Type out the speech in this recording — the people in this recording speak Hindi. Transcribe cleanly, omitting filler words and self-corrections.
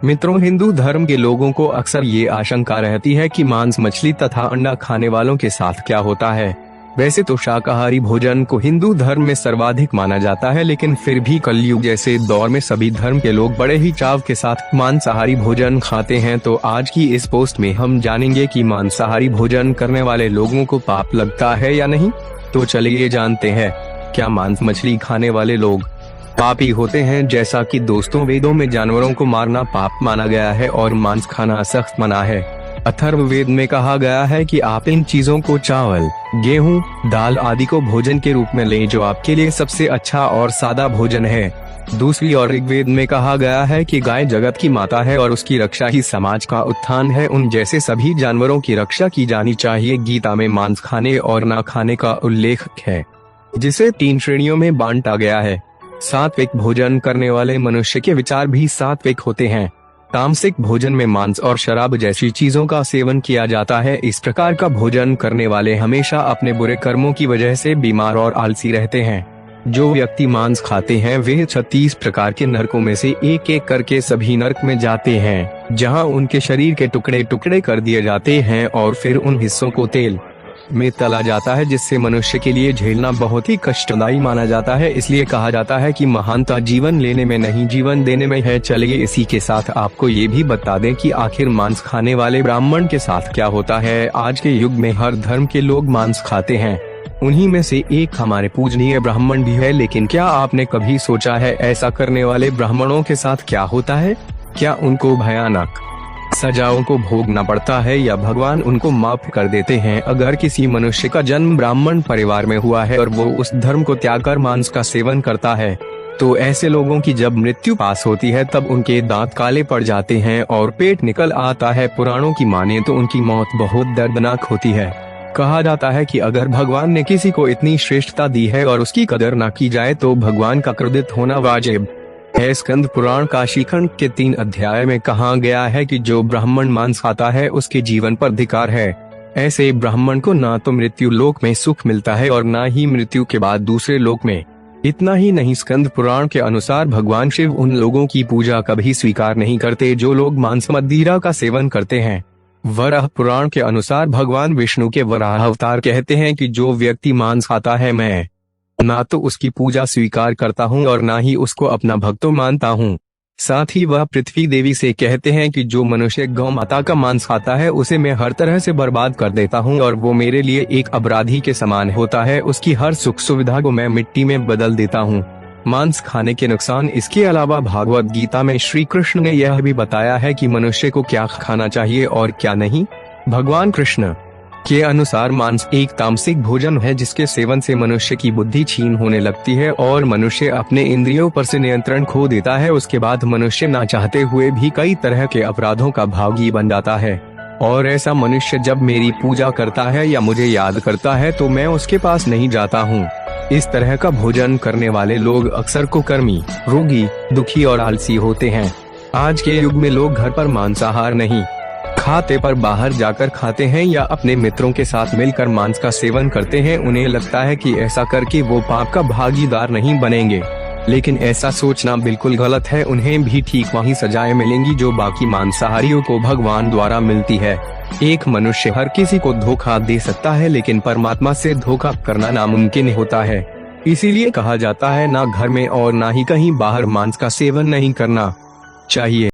मित्रों, हिंदू धर्म के लोगों को अक्सर ये आशंका रहती है कि मांस, मछली तथा अंडा खाने वालों के साथ क्या होता है। वैसे तो शाकाहारी भोजन को हिंदू धर्म में सर्वाधिक माना जाता है, लेकिन फिर भी कलयुग जैसे दौर में सभी धर्म के लोग बड़े ही चाव के साथ मांसाहारी भोजन खाते हैं। तो आज की इस पोस्ट में हम जानेंगे कि मांसाहारी भोजन करने वाले लोगों को पाप लगता है या नहीं। तो चलिए जानते हैं, क्या मांस मछली खाने वाले लोग पापी होते हैं। जैसा कि दोस्तों, वेदों में जानवरों को मारना पाप माना गया है और मांस खाना सख्त मना है। अथर्ववेद में कहा गया है कि आप इन चीजों को चावल, गेहूं, दाल आदि को भोजन के रूप में लें, जो आपके लिए सबसे अच्छा और सादा भोजन है। दूसरी ओर ऋग्वेद में कहा गया है कि गाय जगत की माता है और उसकी रक्षा ही समाज का उत्थान है। उन जैसे सभी जानवरों की रक्षा की जानी चाहिए। गीता में मांस खाने और ना खाने का उल्लेख है, जिसे 3 श्रेणियों में बांटा गया है। सात्विक भोजन करने वाले मनुष्य के विचार भी सात्विक होते हैं। तामसिक भोजन में मांस और शराब जैसी चीजों का सेवन किया जाता है। इस प्रकार का भोजन करने वाले हमेशा अपने बुरे कर्मों की वजह से बीमार और आलसी रहते हैं। जो व्यक्ति मांस खाते हैं वे 36 प्रकार के नरकों में से एक एक करके सभी नरक में जाते हैं, जहां उनके शरीर के टुकड़े टुकड़े कर दिए जाते हैं और फिर उन हिस्सों को तेल में तला जाता है, जिससे मनुष्य के लिए झेलना बहुत ही कष्टदायी माना जाता है। इसलिए कहा जाता है कि महानता जीवन लेने में नहीं, जीवन देने में है। चलिए इसी के साथ आपको ये भी बता दें कि आखिर मांस खाने वाले ब्राह्मण के साथ क्या होता है। आज के युग में हर धर्म के लोग मांस खाते हैं। उन्हीं में से एक हमारे पूजनीय ब्राह्मण भी है। लेकिन क्या आपने कभी सोचा है ऐसा करने वाले ब्राह्मणों के साथ क्या होता है? क्या उनको भयानक सजाओं को भोगना पड़ता है या भगवान उनको माफ कर देते हैं? अगर किसी मनुष्य का जन्म ब्राह्मण परिवार में हुआ है और वो उस धर्म को त्याग कर मांस का सेवन करता है, तो ऐसे लोगों की जब मृत्यु पास होती है तब उनके दांत काले पड़ जाते हैं और पेट निकल आता है। पुराणों की माने तो उनकी मौत बहुत दर्दनाक होती है। कहा जाता है कि अगर भगवान ने किसी को इतनी श्रेष्ठता दी है और उसकी कदर न की जाए तो भगवान का क्रोधित होना वाजिब है। स्कंद पुराण काशीखंड के 3 अध्याय में कहा गया है कि जो ब्राह्मण मांस खाता है उसके जीवन पर धिक्कार है। ऐसे ब्राह्मण को ना तो मृत्यु लोक में सुख मिलता है और ना ही मृत्यु के बाद दूसरे लोक में। इतना ही नहीं, स्कंद पुराण के अनुसार भगवान शिव उन लोगों की पूजा कभी स्वीकार नहीं करते जो लोग मांस मदिरा का सेवन करते हैं। वराह पुराण के अनुसार भगवान विष्णु के वराह अवतार कहते हैं कि जो व्यक्ति मांस खाता है, मैं ना तो उसकी पूजा स्वीकार करता हूँ और ना ही उसको अपना भक्त मानता हूँ। साथ ही वह पृथ्वी देवी से कहते हैं कि जो मनुष्य गौ माता का मांस खाता है उसे मैं हर तरह से बर्बाद कर देता हूँ और वो मेरे लिए एक अपराधी के समान होता है। उसकी हर सुख सुविधा को मैं मिट्टी में बदल देता हूँ। मांस खाने के नुकसान। इसके अलावा भागवत गीता में श्री कृष्ण ने यह भी बताया है कि मनुष्य को क्या खाना चाहिए और क्या नहीं। भगवान कृष्ण के अनुसार मांस एक तामसिक भोजन है जिसके सेवन से मनुष्य की बुद्धि क्षीण होने लगती है और मनुष्य अपने इंद्रियों पर से नियंत्रण खो देता है। उसके बाद मनुष्य ना चाहते हुए भी कई तरह के अपराधों का भागी बन जाता है। और ऐसा मनुष्य जब मेरी पूजा करता है या मुझे याद करता है तो मैं उसके पास नहीं जाता हूँ। इस तरह का भोजन करने वाले लोग अक्सर कुकर्मी, रोगी, दुखी और आलसी होते हैं। आज के युग में लोग घर पर मांसाहार नहीं खाते पर बाहर जाकर खाते हैं या अपने मित्रों के साथ मिलकर मांस का सेवन करते हैं। उन्हें लगता है कि ऐसा करके वो पाप का भागीदार नहीं बनेंगे, लेकिन ऐसा सोचना बिल्कुल गलत है। उन्हें भी ठीक वही सजाएं मिलेंगी जो बाकी मांसाहारियों को भगवान द्वारा मिलती है। एक मनुष्य हर किसी को धोखा दे सकता है, लेकिन परमात्मा से धोखा करना नामुमकिन होता है। इसीलिए कहा जाता है ना घर में और ना ही कहीं बाहर मांस का सेवन नहीं करना चाहिए।